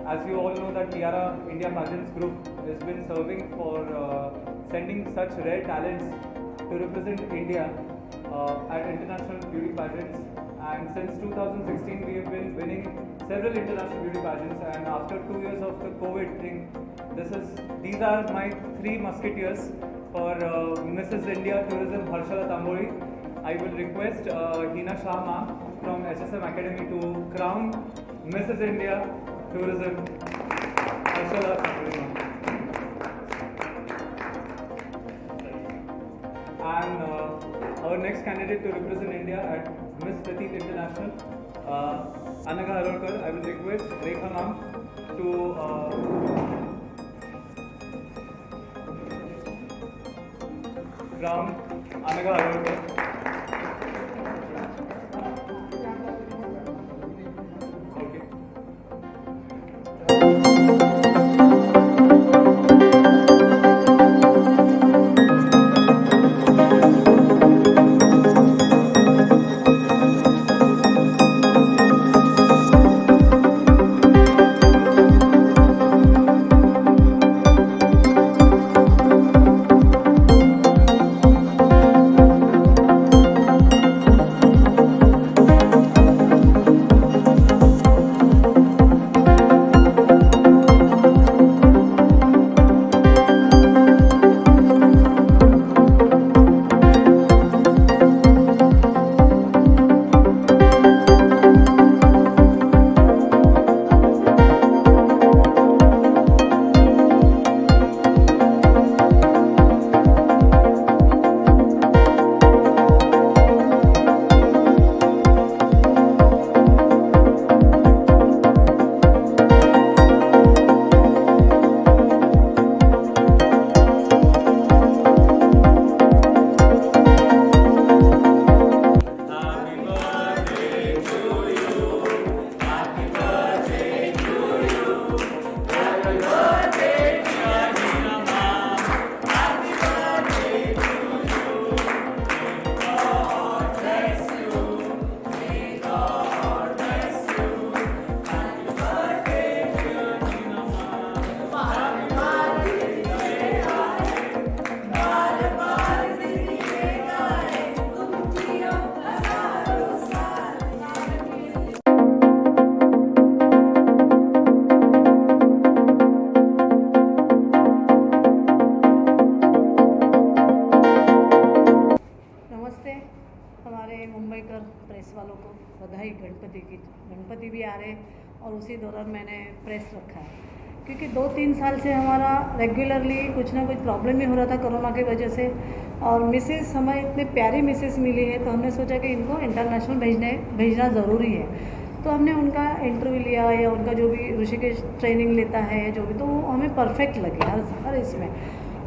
as you all know that Tiara India Pageants Group has been serving for sending such rare talents to represent India at international beauty pageants. And since 2016 we have been winning several international beauty pageants, and after 2 years of the COVID thing, these are my three musketeers for Mrs. India Tourism Harshala Tamboli. I will request Hina Shah ma'am from HSM Academy to crown Mrs. India Tourism Harshala Tamboli ma'am. And our next candidate to represent India at Miss Prateek International, Anaga Harolkar. I will request Rekha ma'am to crown Anaga Harolkar. हमारे मुंबई कर press वालों को बधाई। गणपति भी आ रहे और उसी दौरान मैंने प्रेस रखा है, क्योंकि 2-3 साल से हमारा रेगुलरली कुछ ना कुछ प्रॉब्लम ही हो रहा था कोरोना की वजह से। और मिसेस हमें इतनी प्यारी मिसेस मिली है, तो हमने सोचा कि इनको इंटरनेशनल भेजना ज़रूरी है। तो हमने उनका इंटरव्यू लिया या उनका जो भी ऋषिकेश ट्रेनिंग लेता है जो भी, तो वो हमें परफेक्ट लगे हर इसमें।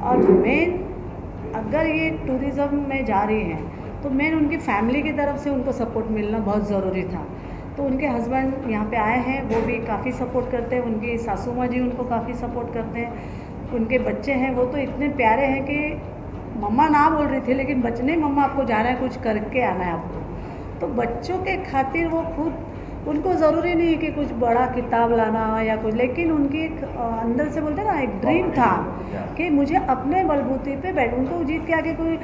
और मेन अगर ये टूरिज़्म में जा रही हैं तो मेन उनकी फैमिली की तरफ से उनको सपोर्ट मिलना बहुत ज़रूरी था। तो उनके हस्बैंड यहाँ पे आए हैं, वो भी काफ़ी सपोर्ट करते हैं, उनकी सासू माँ जी उनको काफ़ी सपोर्ट करते हैं। उनके बच्चे हैं वो तो इतने प्यारे हैं कि मम्मा ना बोल रही थी, लेकिन बच्चे नहीं, मम्मा आपको जाना है, कुछ करके आना है आपको। तो बच्चों के खातिर वो खुद, उनको ज़रूरी नहीं है कि कुछ बड़ा किताब लाना या कुछ, लेकिन उनकी एक अंदर से बोलते हैं ना, एक ड्रीम था कि मुझे अपने बलबूते पे बैठ, उनको जीत के आगे कोई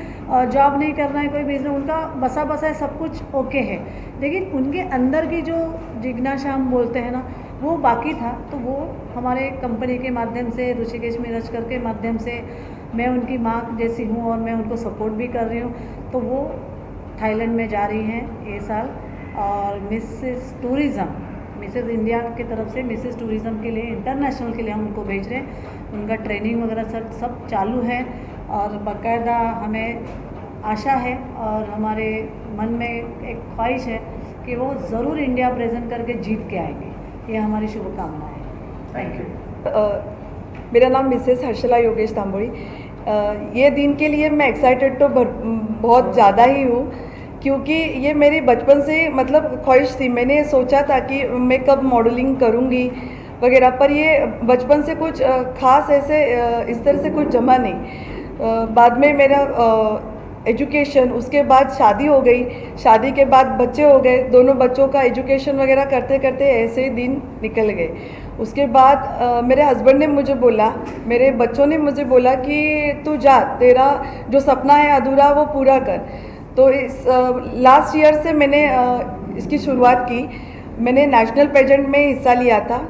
जॉब नहीं करना है, कोई बिजनेस, उनका बसा है, सब कुछ ओके है, लेकिन उनके अंदर की जो जिज्ञासा हम बोलते हैं ना, वो बाकी था। तो वो हमारे कंपनी के माध्यम से, ऋषिकेश मिरज कर के माध्यम से, मैं उनकी माँ जैसी हूँ और मैं उनको सपोर्ट भी कर रही हूँ। तो वो थाईलैंड में जा रही हैं ये साल, और मिसेस इंडिया की तरफ से मिसेस टूरिज़्म के लिए, इंटरनेशनल के लिए हम उनको भेज रहे हैं। उनका ट्रेनिंग वगैरह सब चालू है, और बाकायदा हमें आशा है और हमारे मन में एक ख्वाहिश है कि वो ज़रूर इंडिया प्रेजेंट करके जीत के आएंगे। ये हमारी शुभकामना है। Thank you. मेरा नाम मिसेस हर्षला योगेश तांबोड़ी। ये दिन के लिए मैं एक्साइटेड तो बहुत ज़्यादा ही हूँ, क्योंकि ये मेरी बचपन से मतलब ख्वाहिश थी। मैंने सोचा था कि मैं कब मॉडलिंग करूँगी वगैरह, पर ये बचपन से कुछ ख़ास ऐसे इस तरह से कुछ जमा नहीं। बाद में मेरा एजुकेशन, उसके बाद शादी हो गई, शादी के बाद बच्चे हो गए, दोनों बच्चों का एजुकेशन वगैरह करते करते ऐसे ही दिन निकल गए। उसके बाद मेरे हस्बैंड ने मुझे बोला, मेरे बच्चों ने मुझे बोला कि तू जा, तेरा जो सपना है अधूरा वो पूरा कर। तो इस लास्ट ईयर से मैंने इसकी शुरुआत की। मैंने नेशनल पेजेंट में हिस्सा लिया था।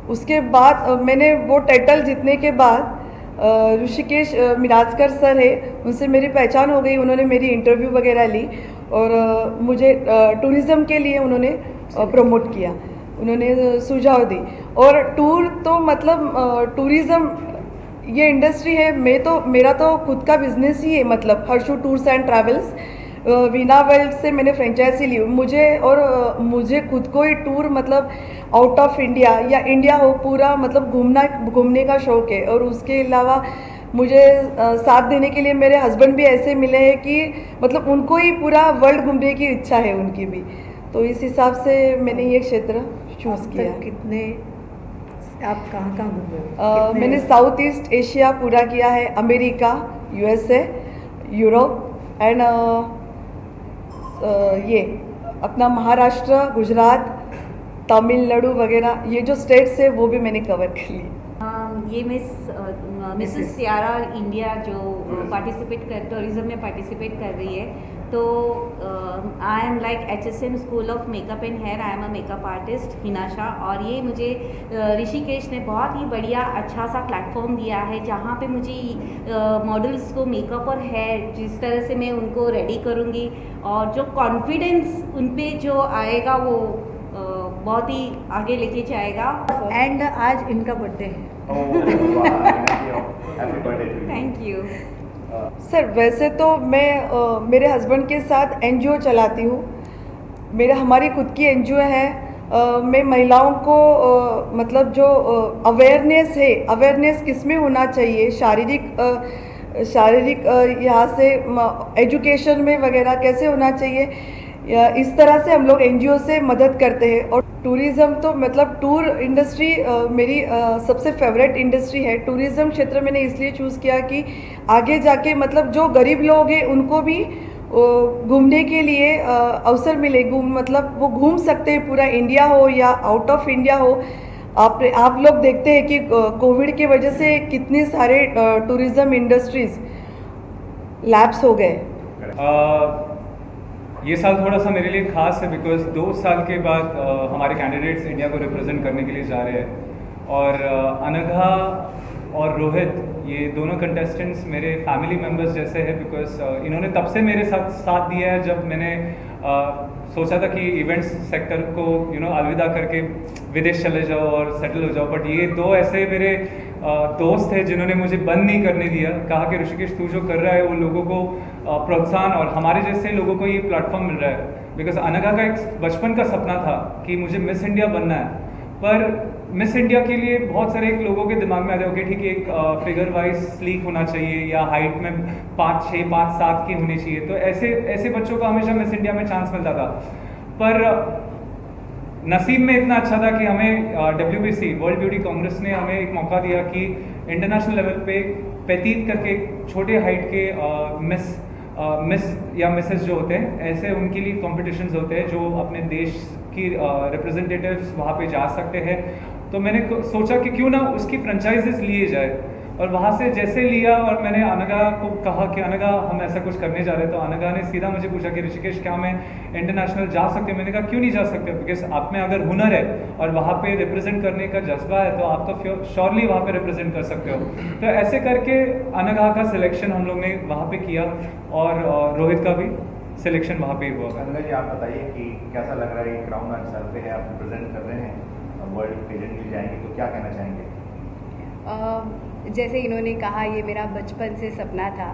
उसके बाद मैंने वो टाइटल जीतने के बाद ऋषिकेश मिराजकर सर है, उनसे मेरी पहचान हो गई। उन्होंने मेरी इंटरव्यू वगैरह ली और मुझे टूरिज़्म के लिए उन्होंने प्रमोट किया, उन्होंने सुझाव दी। और टूर तो मतलब टूरिज़्म ये इंडस्ट्री है, मेरा तो खुद का बिजनेस ही है, मतलब Harshu tours and travels. Veena world से मैंने फ्रेंचाइजी ली। मुझे खुद को ही टूर मतलब आउट ऑफ इंडिया या इंडिया हो पूरा मतलब घूमने का शौक़ है। और उसके अलावा मुझे साथ देने के लिए मेरे हस्बैंड भी ऐसे मिले हैं कि मतलब उनको ही पूरा वर्ल्ड घूमने की इच्छा है उनकी भी। तो इस हिसाब से मैंने ये क्षेत्र चूज़ किया। कितने आप कहाँ कहाँ घूमे? मैंने साउथ ईस्ट एशिया पूरा किया है, अमेरिका, यूएसए, यूरोप एंड ये अपना महाराष्ट्र, गुजरात, तमिलनाडु वगैरह, ये जो स्टेट्स है वो भी मैंने कवर कर ली। ये मिसेस सियारा इंडिया जो टूरिज्म में पार्टिसिपेट कर रही है, तो I am like HSM school of makeup and hair, I am a makeup artist Hinasha. और ये मुझे ऋषिकेश ने बहुत ही बढ़िया अच्छा सा प्लेटफॉर्म दिया है, जहाँ पे मुझे मॉडल्स को मेकअप और हेयर जिस तरह से मैं उनको रेडी करूँगी और जो कॉन्फिडेंस उन पे जो आएगा वो बहुत ही आगे लेके जाएगा। एंड आज इनका बर्थडे है। Thank you sir. वैसे तो मैं मेरे हस्बैंड के साथ NGO चलाती हूँ। हमारी खुद की NGO है। मैं महिलाओं को मतलब जो अवेयरनेस है, अवेयरनेस किस में होना चाहिए, शारीरिक यहाँ से एजुकेशन में वगैरह कैसे होना चाहिए, इस तरह से हम लोग NGO से मदद करते हैं। और टूरिज़्म तो मतलब टूर इंडस्ट्री मेरी सबसे फेवरेट इंडस्ट्री है। टूरिज़्म क्षेत्र मैंने इसलिए चूज़ किया कि आगे जाके मतलब जो गरीब लोग हैं उनको भी घूमने के लिए अवसर मिले, मतलब वो घूम सकते हैं, पूरा इंडिया हो या आउट ऑफ इंडिया हो। आप लोग देखते हैं कि कोविड की वजह से कितने सारे टूरिज़्म इंडस्ट्रीज लैप्स हो गए। ये साल थोड़ा सा मेरे लिए ख़ास है बिकॉज 2 साल के बाद हमारे कैंडिडेट्स इंडिया को रिप्रेजेंट करने के लिए जा रहे हैं। और अनघा और रोहित, ये दोनों कंटेस्टेंट्स मेरे फैमिली मेम्बर्स जैसे हैं बिकॉज इन्होंने तब से मेरे साथ दिया है जब मैंने सोचा था कि इवेंट्स सेक्टर को अलविदा करके विदेश चले जाओ और सेटल हो जाओ। बट ये 2 ऐसे मेरे दोस्त हैं जिन्होंने मुझे बंद नहीं करने दिया, कहा कि ऋषिकेश तू जो कर रहा है वो लोगों को प्रोत्साहन और हमारे जैसे लोगों को ये प्लेटफॉर्म मिल रहा है। बिकॉज अनघा का एक बचपन का सपना था कि मुझे मिस इंडिया बनना है, पर मिस इंडिया के लिए बहुत सारे लोगों के दिमाग में आ जाए ठीक है एक फिगर वाइज स्लीक होना चाहिए या हाइट में 5, 6, 5, 7 की होनी चाहिए। तो ऐसे बच्चों को हमेशा मिस इंडिया में चांस मिलता था। पर नसीब में इतना अच्छा था कि हमें WBC वर्ल्ड ब्यूटी कांग्रेस ने हमें एक मौका दिया कि इंटरनेशनल लेवल पे पेतीत करके छोटे हाइट के मिस या मिसेस जो होते हैं, ऐसे उनके लिए कॉम्पिटिशन्स होते हैं जो अपने देश की रिप्रेजेंटेटिव्स वहाँ पे जा सकते हैं। तो मैंने सोचा कि क्यों ना उसकी फ्रेंचाइजेस लिए जाए, और वहाँ से जैसे लिया और मैंने अनघा को कहा कि अनघा हम ऐसा कुछ करने जा रहे हैं, तो अनघा ने सीधा मुझे पूछा कि ऋषिकेश क्या मैं इंटरनेशनल जा सकते? मैंने कहा क्यों नहीं जा सकते, बिकॉज आप में अगर हुनर है और वहाँ पे रिप्रेजेंट करने का जज्बा है तो आप तो श्योरली वहाँ पे रिप्रेजेंट कर सकते हो। तो ऐसे करके अनघा का सिलेक्शन हम लोग ने वहाँ पे किया और रोहित का भी सिलेक्शन वहाँ पे हुआ। अनघा जी, आप बताइए कि कैसा लग रहा है, ये क्राउन आज सर पे है, आप रिप्रेजेंट कर रहे हैं, वर्ल्ड प्रेजेंट मिल जाएंगे, तो क्या कहना चाहेंगे? जैसे इन्होंने कहा ये मेरा बचपन से सपना था।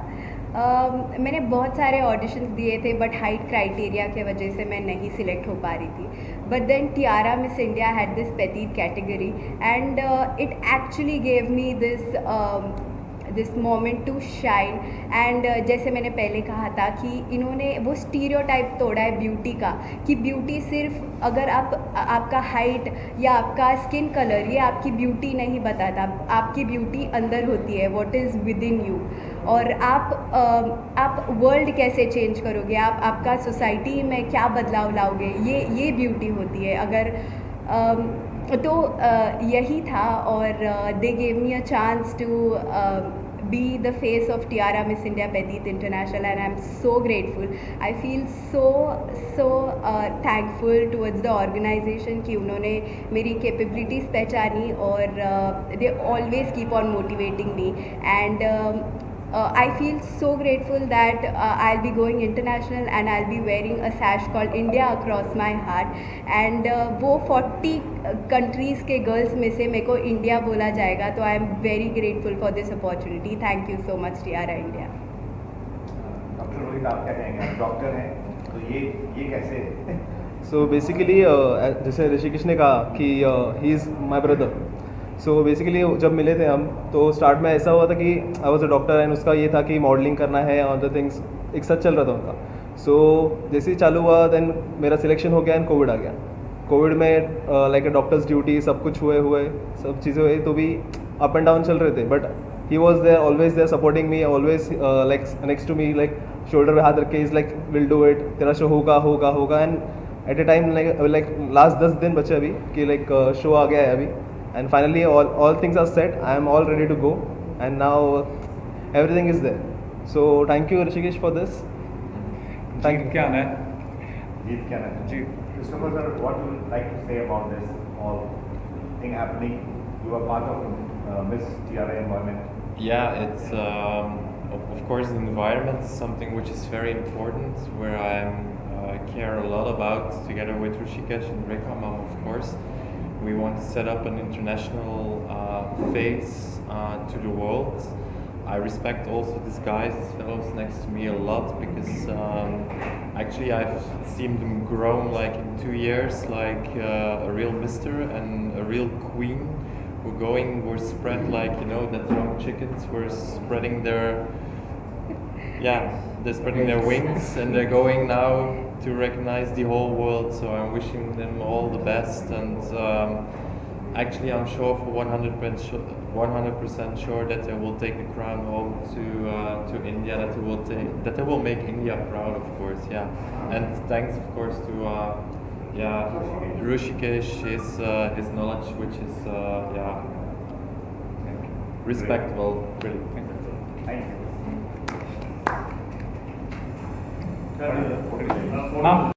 मैंने बहुत सारे ऑडिशंस दिए थे बट हाइट क्राइटेरिया के वजह से मैं नहीं सिलेक्ट हो पा रही थी। But then tiara Miss India had this petite category and it actually gave me this moment to shine. And जैसे मैंने पहले कहा था कि इन्होंने वो स्टीरियोटाइप तोड़ा है ब्यूटी का, कि ब्यूटी सिर्फ अगर आपका हाइट या आपका स्किन कलर ये आपकी ब्यूटी नहीं बताता, आपकी ब्यूटी अंदर होती है, what is with in you. और आप आप वर्ल्ड कैसे चेंज करोगे, आप आपका सोसाइटी में क्या बदलाव लाओगे, ये ब्यूटी होती है। अगर तो यही था, और they gave me a chance to be the face of Tiara Miss India Petit International, and I'm so grateful. I feel so thankful towards the organization कि उन्होंने मेरी capabilities पहचानी, और they always keep on motivating me, and I feel so grateful that I'll be going international and I'll be wearing a sash called India across my heart, and वो 40 countries के girls में से मेरे को India बोला जाएगा, तो I am very grateful for this opportunity. Thank you so much Tiara India. Doctor Rohit, आप क्या कहेंगे? आप डॉक्टर हैं, तो ये कैसे? सो बेसिकली जैसे ऋषिकेश ने कहा कि he is my brother. So basically जब मिले थे हम, तो स्टार्ट में ऐसा हुआ था कि I was a doctor, and उसका ये था कि मॉडलिंग करना है और द थिंग्स एक साथ चल रहा था उनका। सो जैसे ही चालू हुआ, देन मेरा सिलेक्शन हो गया एंड कोविड आ गया। कोविड में लाइक अ डॉक्टर्स ड्यूटी सब कुछ हुए सब चीज़ें हुई, तो भी अप एंड डाउन चल रहे थे, but he was there, always there supporting me, always like next to me, like shoulder पे हाथ रख के, is like will do it, तेरा शो होगा। And at a time like last 10 दिन बचे अभी कि लाइक शो आ गया है अभी, and finally all things are set. I am all ready to go, and now everything is there. So thank you Rishikesh for this. Thank you. क्या है जीत क्या ना जी। Christopher sir, what would you like to say about this all thing happening? You are part of Miss Tiara environment. Yeah, it's of course the environment is something which is very important, where I care a lot about, together with Rishikesh and Rekha Mom, of course. We want to set up an international face to the world. I respect also these guys, these fellows next to me a lot, because actually I've seen them grow like in 2 years, like a real mister and a real queen. We're spread like, you know, that young chickens were spreading they're spreading their wings, and they're going now to recognize the whole world. So I'm wishing them all the best, and actually I'm sure for 100% sure that they will take the crown home to India, that they will make India proud, of course. Yeah, and thanks of course to Rishikesh, his knowledge, which is respectable, really. Thank you. Ma'am